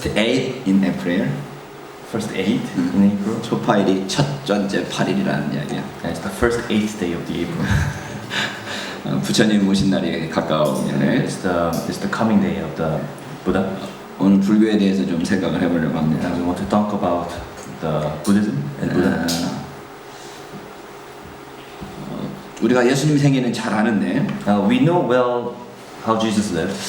first 8 in April. First 8 in April. 초파일이 첫 번째 8일이라는 이야기야. And it's the first 8th day of the April. 부처님 오신 날이 가까우면 It's the coming day of the Buddha. 오늘 불교에 대해서 좀 생각을 해보려고 합니다. And we want to talk about the Buddhism and Buddha. 우리가 예수님 생애는 잘 아는데 We know well how Jesus lived,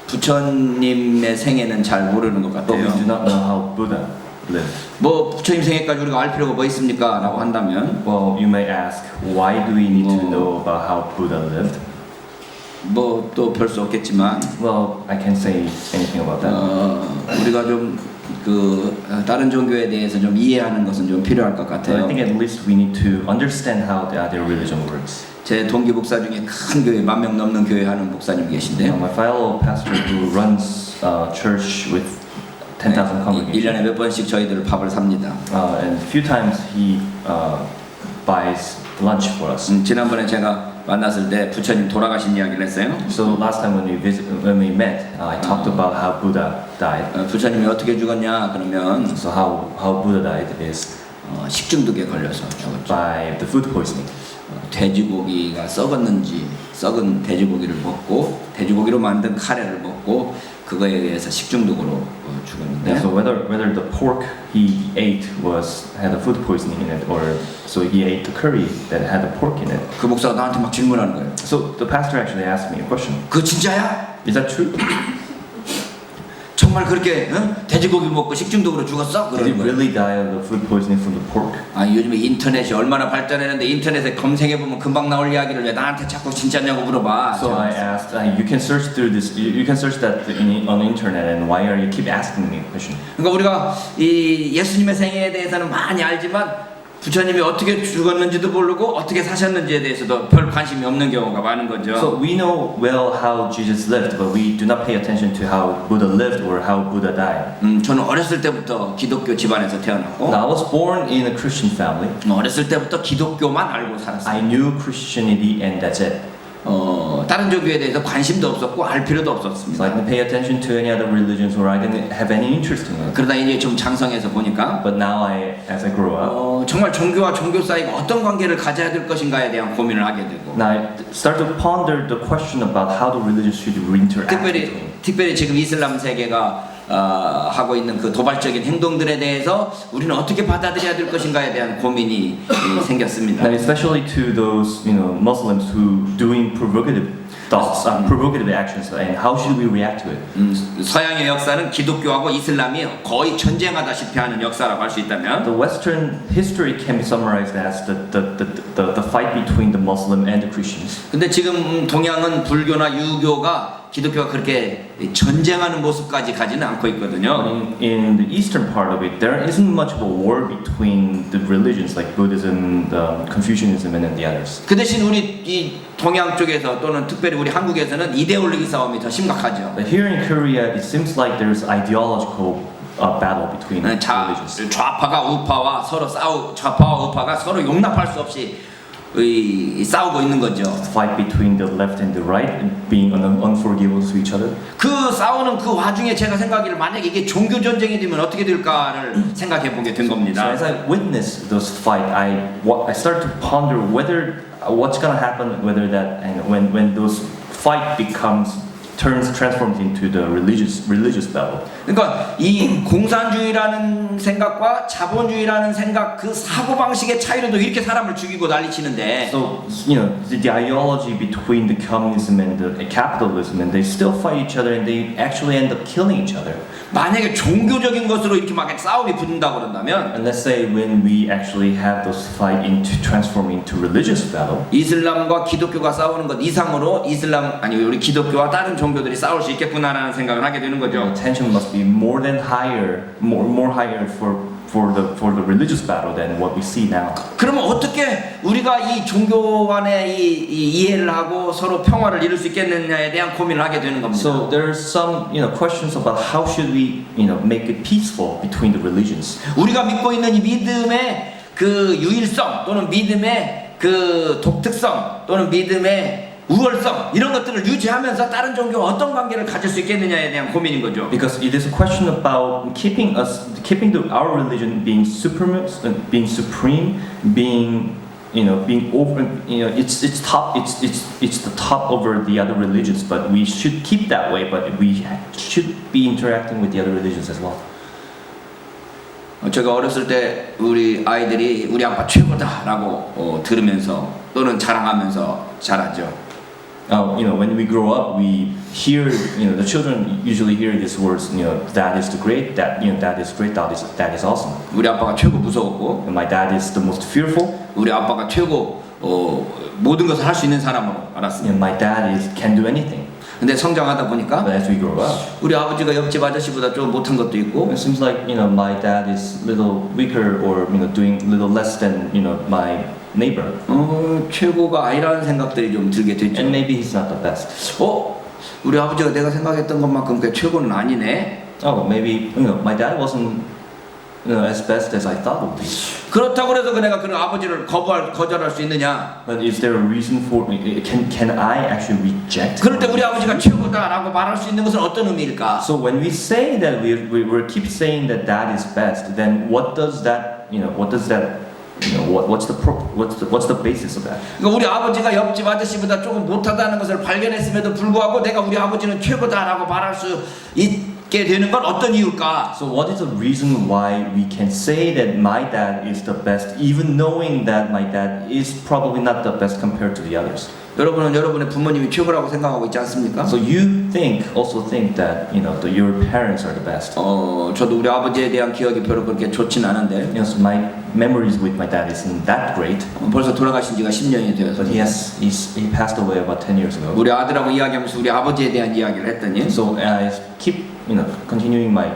부처님의 생애는 잘 모르는 것 but we do 같아요. not know how Buddha lived. 뭐 부처님 생애까지 우리가 알 필요가 뭐 있습니까? 라고 한다면 Well, you may ask, why do we need to know about how Buddha lived? 뭐 또 별 수 없겠지만 Well, I can't say anything about that. 우리가 좀 다른 종교에 대해서 좀 이해하는 것은 좀 필요할 것 But I 같아요. think at least we need to understand how their religion works. 제 동기 목사 중에 큰 교회 10,000명 넘는 교회 하는 목사님 계신데요. My fellow pastor who runs a church with 10,000 congregations. 1년에 몇 번씩 저희들을 밥을 삽니다. And a few times he buys lunch for us. 지난번에 제가 만났을 때 부처님 돌아가신 이야기를 했어요. So last time when we met, I talked about how Buddha died. 부처님이 어떻게 죽었냐 그러면 So how Buddha died is 식중독에 걸려서 죽었죠. by the food poisoning. 돼지고기가 썩었는지 썩은 돼지고기를 먹고 돼지고기로 만든 카레를 먹고 그거에 의해서 식중독으로 죽었는데. So whether the pork he ate had a food poisoning in it, or so he ate the curry that had the pork in it. 그 목사가 나한테 막 질문하는 거예요. So the pastor actually asked me a question. 그거 진짜야? Is that true? 정말 그렇게 돼지고기 먹고 식중독으로 죽었어? Did he 그러는 거예요. really die of the food poisoning from the pork? 요즘에 인터넷이 얼마나 발전했는데 인터넷에 검색해보면 금방 나올 이야기를 왜 나한테 자꾸 진짜냐고 물어봐. So I asked, you can search through this. You can search that on the internet. And why are you keep asking me a question? 그러니까 우리가 이 예수님의 생애에 대해서는 많이 알지만 부처님이 어떻게 죽었는지도 모르고 어떻게 사셨는지에 대해서도 별 관심이 없는 경우가 많은 거죠. So we know well how Jesus lived, but we do not pay attention to how Buddha lived or how Buddha died. 저는 어렸을 때부터 기독교 집안에서 태어났고 Now, I was born in a Christian family. 어렸을 때부터 기독교만 알고 살았어요. I knew Christianity and that's it. 다른 종교에 대해서 관심도 없었고 알 필요도 So I 없었습니다. didn't pay attention to any other religions or I didn't have any interest in it. 그러다 이제 좀 장성해서 보니까 But now as I grow up, 정말 종교와 종교 사이가 어떤 관계를 가져야 될 것인가에 대한 고민을 하게 되고 now I start to ponder the question about how the religions should interact. 특별히 지금 이슬람 세계가 하고 있는 그 도발적인 행동들에 대해서 우리는 어떻게 받아들여야 될 것인가에 대한 고민이 생겼습니다. Now, especially to those Muslims who doing provocative thoughts, provocative actions, and how should we react to it? 서양의 역사는 기독교하고 이슬람이 거의 전쟁하다시피 하는 역사라고 할 수 있다면 The Western history can be summarized as the fight between the Muslim and the Christians. 근데 지금 동양은 불교나 유교가 기독교가 그렇게 전쟁하는 모습까지 가지는 않고 있거든요. In the eastern part of it, there isn't much of a war between the religions like Buddhism, Confucianism, and then the others. 그 대신 우리 이 동양 쪽에서 또는 특별히 우리 한국에서는 이데올로기 싸움이 더 심각하죠. But here in Korea, it seems like there's ideological battle between religions. 좌파가 우파와 서로 좌파와 우파가 서로 용납할 수 없이 싸우고 있는 거죠. Fight between the left and the right, and being unforgivable to each other. 그 싸우는 그 와중에 제가 생각하기를 만약에 이게 종교 전쟁이 되면 어떻게 될까를 생각해 보게 된 So 겁니다. as I witness those fight, I start to ponder what's gonna happen, whether that and when those fight transforms into the religious battle. 그러니까 이 공산주의라는 생각과 자본주의라는 생각 그 사고 방식의 차이로도 이렇게 사람을 죽이고 난리치는데. So the ideology between the communism and the capitalism, and they still fight each other, and they actually end up killing each other. 만약에 종교적인 것으로 이렇게 막 싸움이 붙는다 그런다면. And let's say when we actually have those fight transform into religious battle. 이슬람과 기독교가 싸우는 것 이상으로 우리 기독교와 다른 종교들이 싸울 수 있겠구나라는 생각을 하게 되는 거죠. The tension must be more higher for the religious battle than what we see now. 그러면 어떻게 우리가 이 종교 간의 이 이해를 하고 서로 평화를 이룰 수 있겠느냐에 대한 고민을 하게 되는 겁니다. So there's some questions about how should we make it peaceful between the religions. 우리가 믿고 있는 이 믿음의 그 유일성 또는 믿음의 그 독특성 또는 믿음의 우월성 이런 것들을 유지하면서 다른 종교와 어떤 관계를 가질 수 있겠느냐에 대한 고민인 거죠. Because it is a question about keeping our religion being supreme, being being over, it's the top over the other religions. But we should keep that way. But we should be interacting with the other religions as well. 제가 어렸을 때 우리 아이들이 우리 아빠 최고다라고 들으면서 또는 자랑하면서 자라죠. When we grow up, we hear, the children usually hear these words, that is the great, that is great, that is awesome. 우리 아빠가 최고 무서웠고, And my dad is the most fearful. 우리 아빠가 최고 모든 것을 할 수 있는 사람으로 알았습니다. And my dad can do anything. 근데 성장하다 보니까 But as we grow up, 우리 아버지가 옆집 아저씨보다 좀 못한 것도 있고, it seems like my dad is a little weaker or doing a little less than my neighbor. 최고가 아니라는 생각들이 좀 들게 됐죠. And maybe he's not the best. 우리 아버지가 내가 생각했던 것만큼 그 최고는 아니네. Oh, maybe my dad wasn't as best as I thought would be. 그렇다고 해서 내가 그 아버지를 거절할 수 있느냐? But is there a reason for can I actually reject? 그럴 때 우리 아버지가 최고다라고 말할 수 있는 것은 어떤 의미일까? So when we say that we keep saying that dad is best, then what's the basis of that? 그러니까 우리 아버지가 옆집 아저씨보다 조금 못하다는 것을 발견했음에도 불구하고 내가 우리 아버지는 최고다라고 말할 수 있게 되는 건 어떤 이유일까? So what is the reason why we can say that my dad is the best, even knowing that my dad is probably not the best compared to the others? 여러분은 여러분의 부모님이 최고라고 생각하고 있지 않습니까? So you also think that your parents are the best. 저도 우리 아버지에 대한 기억이 별로 그렇게 좋진 않은데. So my memories with my dad isn't that great. 벌써 돌아가신 지가 10년이 되어서. But he passed away about 10 years ago. 우리 아들하고 이야기하면서 우리 아버지에 대한 이야기를 했더니. So I keep continuing my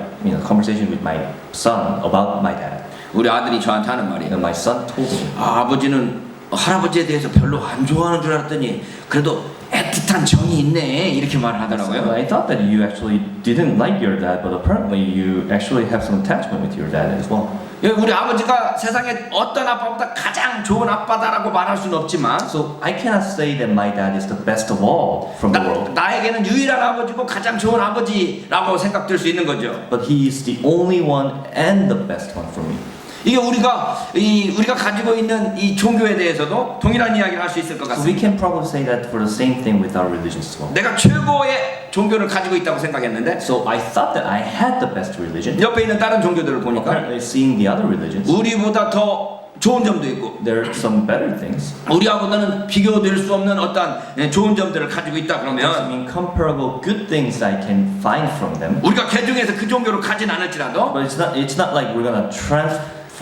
conversation with my son about my dad. 우리 아들이 저한테 하는 말이에요. And my son told me. 아버지는 할아버지에 대해서 별로 안 좋아하는 줄 알았더니 그래도 애틋한 정이 있네 이렇게 말을 하더라고요. So I thought that you actually didn't like your dad, but apparently you actually have some attachment with your dad as well. 우리 아버지가 세상에 어떤 아빠보다 가장 좋은 아빠다라고 말할 수는 없지만 So I cannot say that my dad is the best of all from the world. 나에게는 유일한 아버지고 가장 좋은 아버지라고 생각될 수 있는 거죠. But he is the only one and the best one for me. 이게 우리가 가지고 있는 이 종교에 대해서도 동일한 이야기를 할 수 있을 것 So we 같습니다. can probably say that for the same thing with our religions as well. 내가 최고의 종교를 가지고 있다고 생각했는데 So I thought that I had the best religion. 옆에 있는 다른 종교들을 보니까 Apparently, seeing the other religions, 우리보다 더 좋은 점도 있고 there are some better things. 우리하고는 비교될 수 없는 어떤 좋은 점들을 가지고 있다 Some 그러면 incomparable good things I can find from them. 우리가 개중에서 그 종교를 가진 않을지라도 But it's not like we're gonna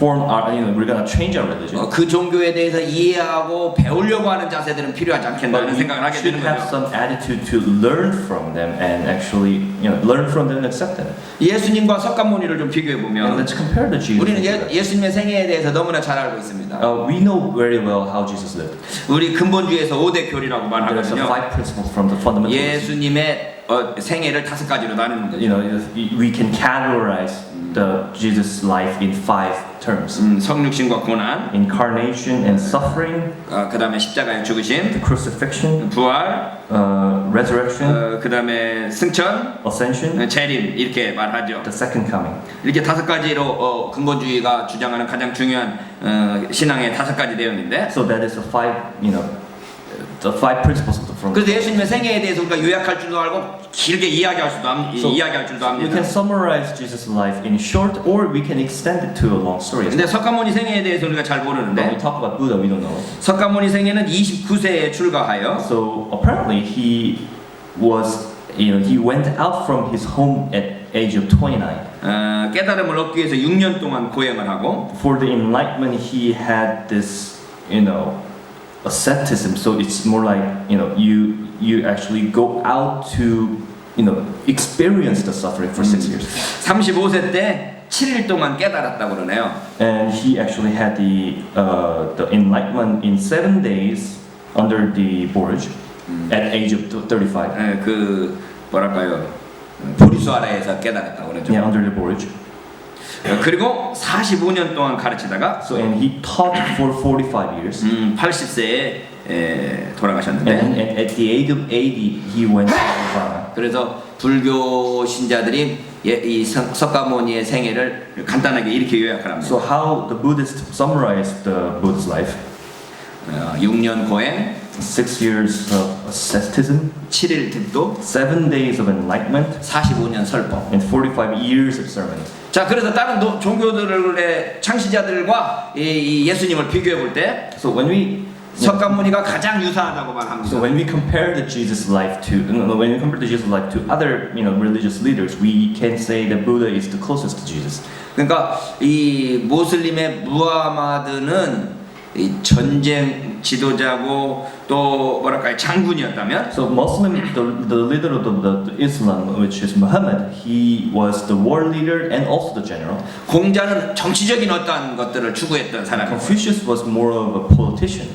we're gonna change our religion. 그 종교에 대해서 이해하고 배우려고 하는 자세들은 필요하지 않겠나는 But we 생각을 하게 should 되는 have 거죠. some attitude to learn from them and actually, learn from them and accept them. 예수님과 석가모니를 좀 비교해 And 보면 let's compare the Jesus. 우리는 예수님의 생애에 대해서 너무나 잘 알고 있습니다. We know very well how Jesus lived. 우리 근본주의에서 5대 교리라고 There's 말하거든요. 5 principles from the fundamentalists. 예수님의 생애를 5가지로 나누는 거죠. We can categorize the Jesus life in 5 terms: 성육신과 고난, incarnation and suffering, 그 다음에 십자가의 죽으심, crucifixion, 부활, resurrection, 그 다음에 승천, ascension, 재림 이렇게 말하죠. the second coming. 이렇게 5가지로 근본주의가 주장하는 가장 중요한 신앙의 5가지 내용인데. So that is the 5 principles of the from. 그래서 예수님의 생애에 대해서 우리가 요약할 줄도 알고 길게 이야기할 줄도 So 합니다. we can summarize Jesus' life in short, or we can extend it to a long story. 근데 석가모니 생애에 대해서 우리가 잘 When we 모르는데 talk about Buddha, we don't know. 석가모니 생애는 29세에 출가하여 So apparently he went out from his home at age of 29. 깨달음을 얻기 위해서 6년 동안 고행을 하고 For the enlightenment, he had this, asceticism. So it's more like, you actually go out to, experience the suffering for 6 years. 35세 때 7일 동안 깨달았다고 그러네요. And he actually had the enlightenment in 7 days under the borage at age of 35. 그 뭐랄까요? 보리수 아래에서 깨달았다고 그러죠. Yeah, under the borage. 그리고 45년 동안 가르치다가 So and he taught for 45 years. 80세에 돌아가셨는데 And at the age of 80, he went to Nirvana. 그래서 불교 신자들이 이 석가모니의 생애를 간단하게 이렇게 요약을 합니다. So how the Buddhists summarized the Buddha's life: 6년 고행, 6 years of asceticism, 7일 득도, 7 days of enlightenment, 45년 설법. and 45 years of sermon. 자, 그래서 다른 종교들의 창시자들과 이 예수님을 비교해 볼 때 So when we 석가모니가 가장 유사하다고 So 말합니다. when we compare the Jesus life to when we compare the Jesus life to other religious leaders, we can say that Buddha is the closest to Jesus. 그러니까 이 모슬림의 무하마드는 이 전쟁 지도자고 또 뭐랄까요 장군이었다면 So Muslim, the leader of the Islam, which is Muhammad, he was the war leader and also the general. 공자는 정치적인 어떠한 것들을 추구했던 사람이고 Confucius was more of a politician.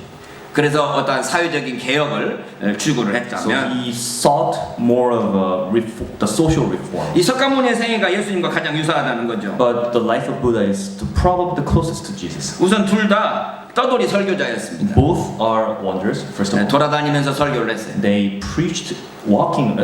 그래서 어떠한 사회적인 개혁을 추구를 So 했다면 he sought more of the social reform. 이 석가모니의 생애가 예수님과 가장 유사하다는 거죠. But the life of Buddha is probably the closest to Jesus. 우선 둘 다 떠돌이 설교자였습니다. Both are wonders. First of all, 돌아다니면서 설교를 했어요. they preached walking,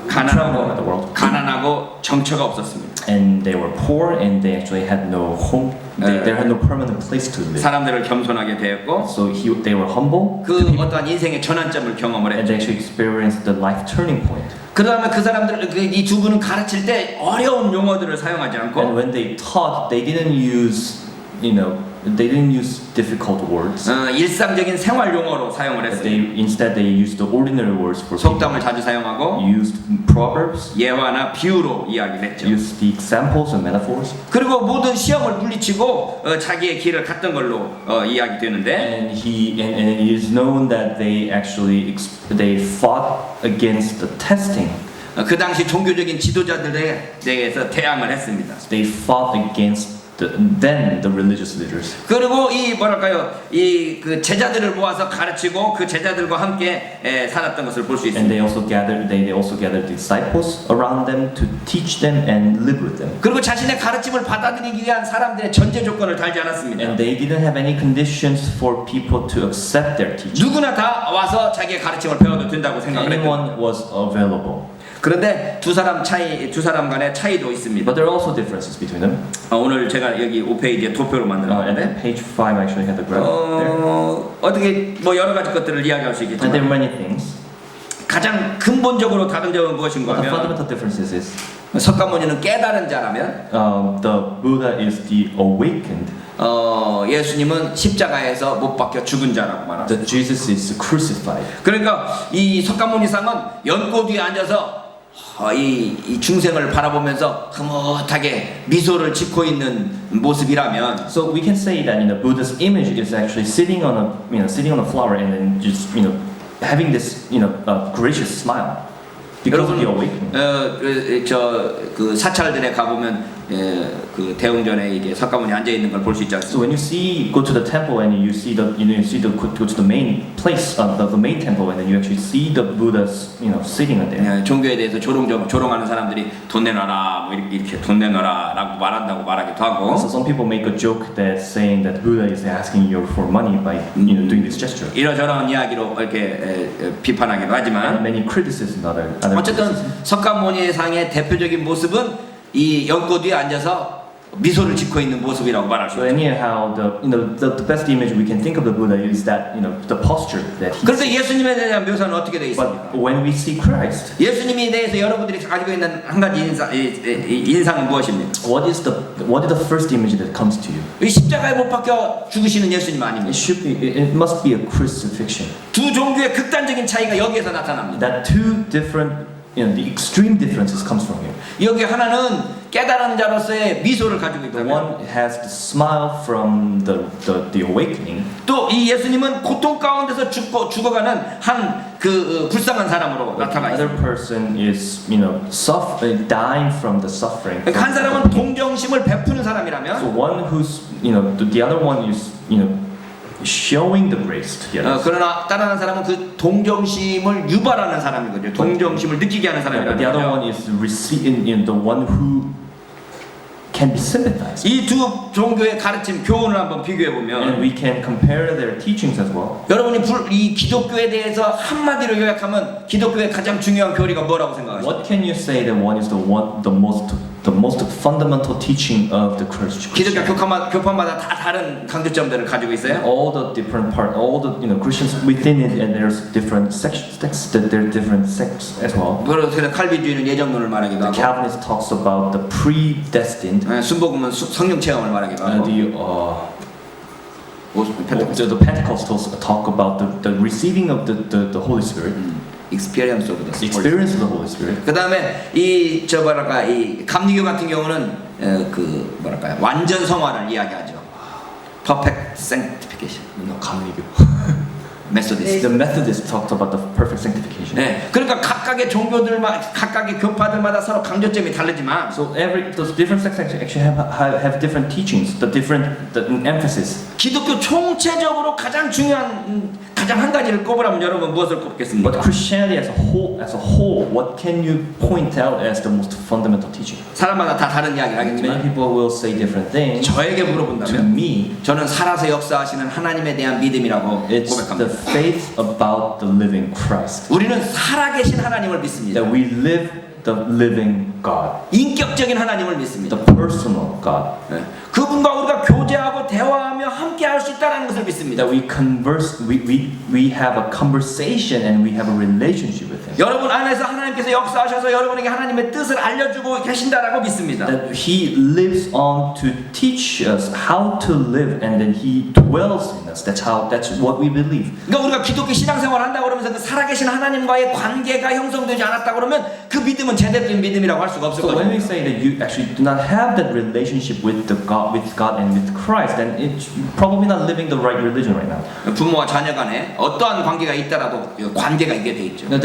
traveling around the world. 가난하고 정처가 없었습니다. And they were poor, and they actually had no home. They had no permanent place to live. 사람들을 겸손하게 대했고 So they were humble, 그 어떠한 인생의 전환점을 경험을 and 했죠. they actually experienced the life turning point. 그다음에 그 사람들 이 두 분은 가르칠 때 어려운 용어들을 사용하지 And 않고 when they taught, they didn't use, they didn't use difficult words. 일상적인 생활 용어로 사용을 했어요. Instead, they used the ordinary words for people. 속담을 자주 사용하고 Used proverbs, 예화나 비유로 이야기를 했죠. used the examples and metaphors. 그리고 모든 시험을 물리치고 자기의 길을 갔던 걸로 이야기되는데 And it is known that they actually they fought against the testing. 그 당시 종교적인 지도자들에 대해서 대항을 했습니다. They fought against the religious leaders. 그리고 이 뭐랄까요 이 그 제자들을 모아서 가르치고 그 제자들과 함께 살았던 것을 볼 수 And 있습니다. they also gathered disciples around them to teach them and live with them. 그리고 자신의 가르침을 받아들이기 위한 사람들의 전제 조건을 달지 않았습니다. And they didn't have any conditions for people to accept their teaching. 누구나 다 와서 자기의 가르침을 배워도 된다고 생각을 했거든요. Anyone was available. 그런데 두 사람 간의 차이도 있습니다. But there are also differences between them. 오늘 제가 여기 5페이지에 도표로 At 만들었는데 page 5, I actually had the graph there. 어떻게 뭐 여러 가지 것들을 이야기할 수 And there 있겠지만 are many things. 가장 근본적으로 다른 점은 무엇인가 But the 하면 fundamental difference is 석가모니는 깨달은 자라면 the Buddha is the awakened. 예수님은 십자가에서 못 박혀 죽은 자라고 말합니다. That Jesus is crucified. 그러니까 이 석가모니상은 연꽃 위에 앉아서 이 중생을 바라보면서 흐뭇하게 미소를 짓고 있는 모습이라면 So we can say that Buddha's image is actually sitting on a flower and then just having this gracious smile because of the awakening. 그 사찰들에 가보면 그 대웅전에 이게 석가모니 앉아 있는 걸 볼 수 있지 So 않습니까? when you go to the temple and you see go to the main place, the main temple, and then you actually see the Buddhas, sitting there. 종교에 대해서 조롱하는 사람들이 돈 내놔라 뭐 이렇게 돈 내놔라라고 말하기도 하고. So some people make a joke that saying that Buddha is asking you for money by doing this gesture. 이러저러한 이야기로 이렇게 비판하기도 And 하지만 many criticisms other 어쨌든 criticisms. 석가모니 상의 대표적인 모습은 이 연꽃 위에 앉아서 미소를 짓고 있는 모습이라고 말할 수 So 있죠. anyhow, the best image we can think of the Buddha is that the posture that he. 그런데 예수님에 대한 묘사는 어떻게 되어 있습니까? But when we see Christ, 예수님에 대해서 여러분들이 가지고 있는 한 가지 인상은 무엇입니까? what is the first image that comes to you? 이 십자가에 못 박혀 죽으시는 예수님 아닙니까? It must be a crucifixion. 두 종교의 극단적인 차이가 여기에서 나타납니다. That two different, the extreme differences comes from here. 여기 하나는 깨달은 자로서의 미소를 가지고 The 있다면 one has the smile from the awakening. 또 이 예수님은 고통 가운데서 죽어가는 한 그 불쌍한 사람으로 나타나 Another 있습니다. person is, dying from the suffering. 한 사람은 동정심을 베푸는 사람이라면 So one who's, the other one is, showing the grace to the others. 그러나 다른 한 사람은 그 동정심을 유발하는 사람이거든요. 동정심을 느끼게 하는 The other 사람이라는 one 거죠. is receiving, the one who can be sympathized. 이 두 종교의 가르침 교훈을 한번 비교해 And 보면 we can compare their teachings as well. 여러분이 이 기독교에 대해서 한마디로 요약하면 기독교의 가장 중요한 교리가 뭐라고 생각하십니까? What can you say that one is the most fundamental teaching of the 기독교 Christian? 교파마다 다 다른 강조점들을 가지고 있어요. All the different all the Christians within it, and there's different sections. There are different sects as well. 그래서 칼빈주의는 예정론을 말하기도 The 하고, Calvinist talks about the predestined. 순복음은 성령 체험을 말하기도 하고, The Pentecostals talk about the receiving of the Holy Spirit, experience of the the experience of the Holy Spirit. 그 다음에 이 감리교 같은 경우는 완전 성화를 이야기하죠. Perfect sanctification. 감리교. 메소디스트. The Methodists talked about the perfect sanctification. 네, 그러니까 각각의 각각의 교파들마다 서로 강조점이 다르지만, So those different sects actually have different teachings, the emphasis. 기독교 총체적으로 가장 한 가지를 꼽으라면 여러분 무엇을 꼽겠습니까? But Christianity as a whole, what can you point out as the most fundamental teaching? 사람마다 다 다른 이야기를 Many 하겠지만 people will say different things. 저에게 To 물어본다면 me, 저는 살아서 역사하시는 하나님에 대한 믿음이라고 it's the 고백합니다. faith about the living Christ. 우리는 살아계신 하나님을 믿습니다. That we live the living God, 인격적인 하나님을 믿습니다. the personal God. 네. 그분과 우리가 교제하고 대화하며 함께 할 수 있다는 것을 믿습니다. That we converse, we have a conversation and we have a relationship with Him. 여러분 안에서 하나님께서 역사하셔서 여러분에게 하나님의 뜻을 알려주고 계신다라고 믿습니다. That He lives on to teach us how to live, and then He dwells in us. That's what we believe. 그러니까 우리가 기독교 신앙생활 한다고 그러면서 그 살아계신 하나님과의 관계가 형성되지 않았다 그러면 그 믿음은 제대로 된 믿음이라고 할 수가 없을 So when we 거예요. say that you actually do not have that relationship with God and with Christ, then it's probably not living the right religion right now. 부모와 자녀 간에 어떠한 관계가 있더라도 관계가 있게 돼 있죠. Now,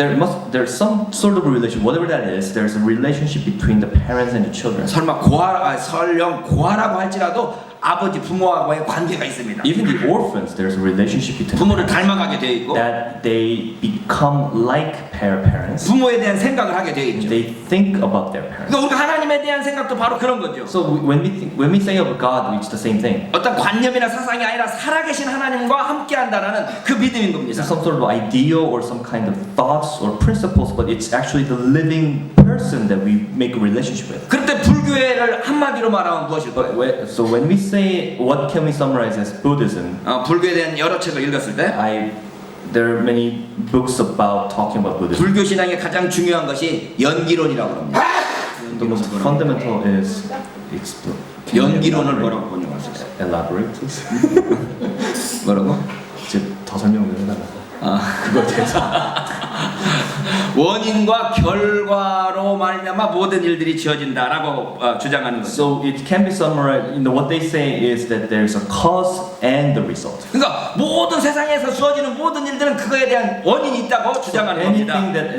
there's some sort of a relation, whatever that is. There's a relationship between the parents and the children. 설령 고아라고 할지라도 아버지 부모와의 관계가 있습니다. Even the orphans, there's a relationship between 부모를 닮아가게 돼 있고 that they become like parents. 부모에 대한 생각을 하게 돼 있죠. They think about their parents. 그러니까 우리가 하나님에 대한 생각도 바로 그런 거죠. So when we say of God, it's the same thing. 어떤 관념이나 사상이 아니라 살아계신 하나님과 함께한다라는 그 믿음인 겁니다. It's some sort of ideal or some kind of thoughts or principles, but it's actually the living person that we make a relationship with. 그럴 때 불교를 한마디로 말하면 무엇일까요? So when we say, what can we summarize as Buddhism? 불교에 대한 여러 책을 읽었을 때 There are many books about talking about Buddhism. 불교 신앙의 가장 중요한 것이 연기론이라고 합니다. The most fundamental is 연기론을 뭐라고 번역할 수 있어요? elaborate. 뭐라고? 이제 더 설명을 해달라고. 그거에 대해서. 원인과 결과로 말미암아 모든 일들이 지어진다라고 주장하는 거죠. So it can be summarized. What they say is that there's a cause and the result. 그러니까 모든 세상에서 주어지는 모든 일들은 그거에 대한 원인이 있다고 주장하는 겁니다. Anything that